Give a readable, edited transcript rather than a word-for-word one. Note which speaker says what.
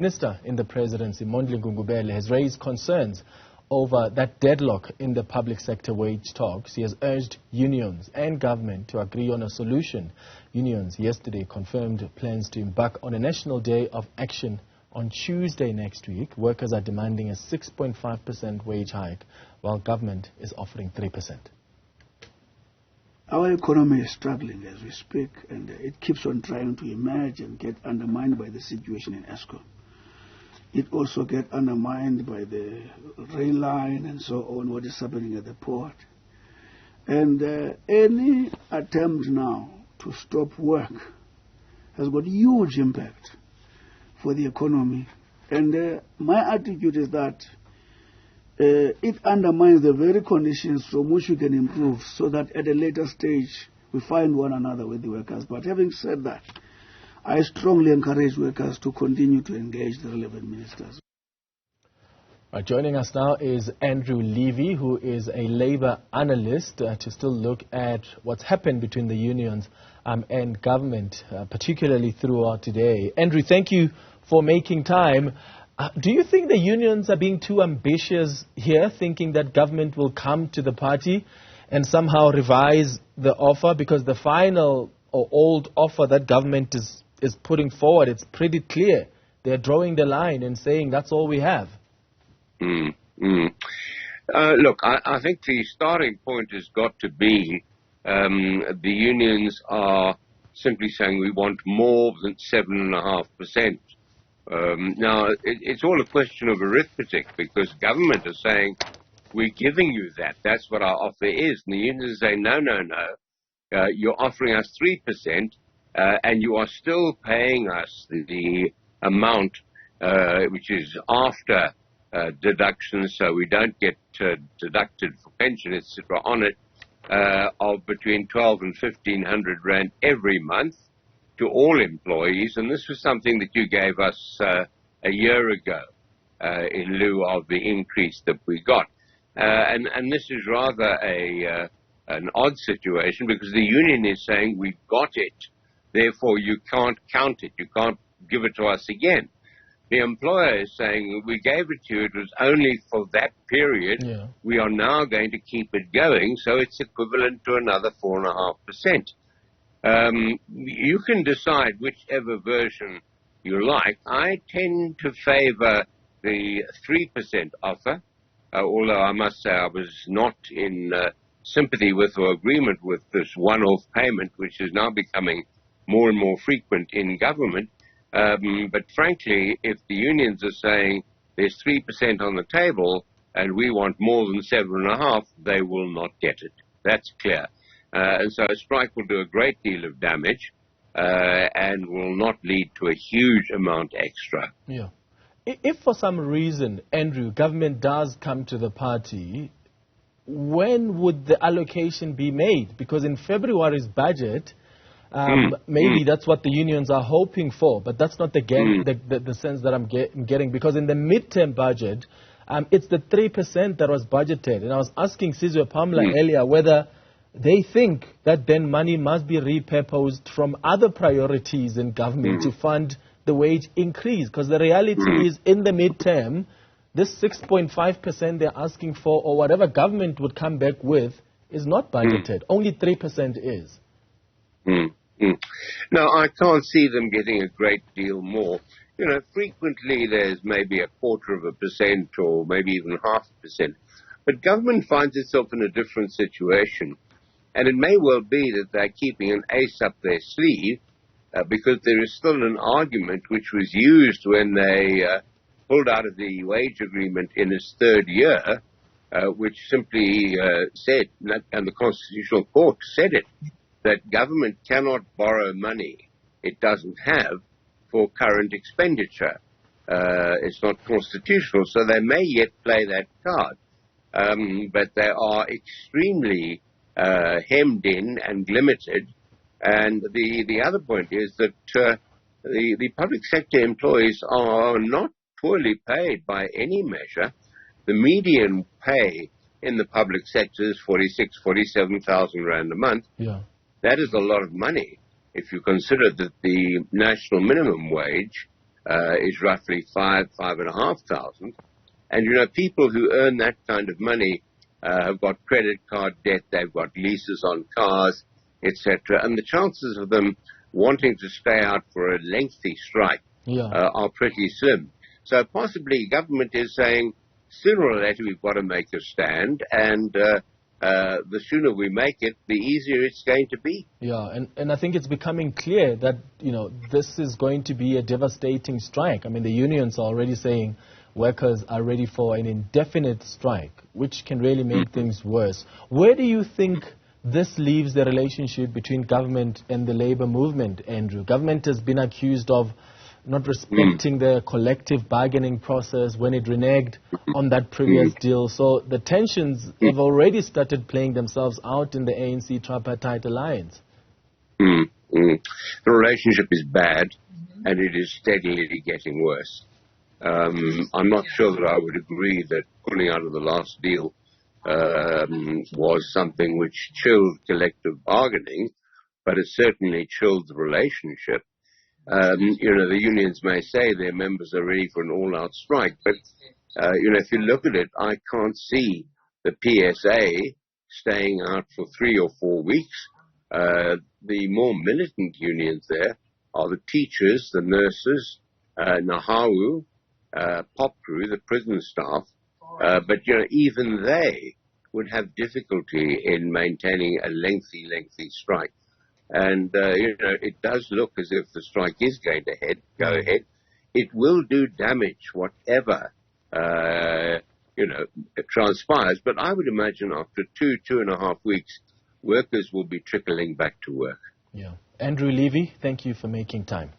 Speaker 1: Minister in the presidency, Mondli Gungubele, has raised concerns over that deadlock in the public sector wage talks. He has urged unions and government to agree on a solution. Unions yesterday confirmed plans to embark on a national day of action on Tuesday next week. Workers are demanding a 6.5% wage hike, while government is offering 3%.
Speaker 2: Our economy is struggling as we speak, and it keeps on trying to emerge and get undermined by the situation in Eskom. It also gets undermined by the rail line and so on, what is happening at the port. And any attempt now to stop work has got huge impact for the economy. And my attitude is that it undermines the very conditions from which we can improve, so that at a later stage we find one another with the workers. But having said that, I strongly encourage workers to continue to engage the relevant ministers.
Speaker 1: Joining us now is Andrew Levy, who is a labor analyst, to still look at what's happened between the unions and government, particularly throughout today. Andrew, thank you for making time. Do you think the unions are being too ambitious here, thinking that government will come to the party and somehow revise the offer? Because the final or old offer that government is putting forward, it's pretty clear. They're drawing the line and saying that's all we have.
Speaker 3: Look, I think the starting point has got to be the unions are simply saying we want more than 7.5%. Now, it's all a question of arithmetic, because government is saying we're giving you that. That's what our offer is. And the unions say, no. You're offering us 3%. And you are still paying us the amount which is after deductions, so we don't get deducted for pension, etc. on it, of between 12 and 1,500 rand every month to all employees. And this was something that you gave us a year ago in lieu of the increase that we got. And this is rather an odd situation, because the union is saying we've got it. Therefore, you can't count it. You can't give it to us again. The employer is saying, we gave it to you. It was only for that period. Yeah. We are now going to keep it going, so it's equivalent to another 4.5%. You can decide whichever version you like. I tend to favor the 3% offer, although I must say I was not in sympathy with or agreement with this one-off payment, which is now becoming more and more frequent in government. But frankly, if the unions are saying there's 3% on the table and we want more than 7.5%, they will not get it. That's clear. And so a strike will do a great deal of damage and will not lead to a huge amount extra.
Speaker 1: Yeah. If for some reason, Andrew, government does come to the party, when would the allocation be made? Because in February's budget, maybe that's what the unions are hoping for, but that's not the sense that I'm getting, because in the midterm budget, it's the 3% that was budgeted. And I was asking Sizwe Pamla earlier whether they think that then money must be repurposed from other priorities in government to fund the wage increase, because the reality is in the midterm, this 6.5% they're asking for, or whatever government would come back with, is not budgeted. Only 3% is.
Speaker 3: No, I can't see them getting a great deal more. You know, frequently there's maybe 0.25% or maybe even 0.5%. But government finds itself in a different situation. And it may well be that they're keeping an ace up their sleeve because there is still an argument which was used when they pulled out of the wage agreement in its third year, which simply said, and the Constitutional Court said it, that government cannot borrow money it doesn't have for current expenditure. It's not constitutional, so they may yet play that card. But they are extremely hemmed in and limited. And the other point is that the public sector employees are not poorly paid by any measure. The median pay in the public sector is 47,000 rand a month.
Speaker 1: Yeah.
Speaker 3: That is a lot of money if you consider that the national minimum wage is roughly 5,500. And, you know, people who earn that kind of money have got credit card debt, they've got leases on cars, etc. And the chances of them wanting to stay out for a lengthy strike are pretty slim. So possibly government is saying, sooner or later we've got to make a stand, and the sooner we make it, the easier it's going to be.
Speaker 1: Yeah, and I think it's becoming clear that, you know, this is going to be a devastating strike. I mean, the unions are already saying workers are ready for an indefinite strike, which can really make things worse. Where do you think this leaves the relationship between government and the labor movement, Andrew? Government has been accused of not respecting the collective bargaining process when it reneged on that previous deal. So the tensions have already started playing themselves out in the ANC tripartite alliance.
Speaker 3: The relationship is bad, and it is steadily getting worse. I'm not sure that I would agree that pulling out of the last deal was something which chilled collective bargaining, but it certainly chilled the relationship. You know, the unions may say their members are ready for an all-out strike, but, you know, if you look at it, I can't see the PSA staying out for 3 or 4 weeks. The more militant unions there are the teachers, the nurses, Nahawu, POPRU, the prison staff, but, you know, even they would have difficulty in maintaining a lengthy strike. And, you know, it does look as if the strike is going to go ahead. It will do damage, whatever, you know, transpires. But I would imagine after 2.5 weeks, workers will be trickling back to work.
Speaker 1: Yeah. Andrew Levy, thank you for making time.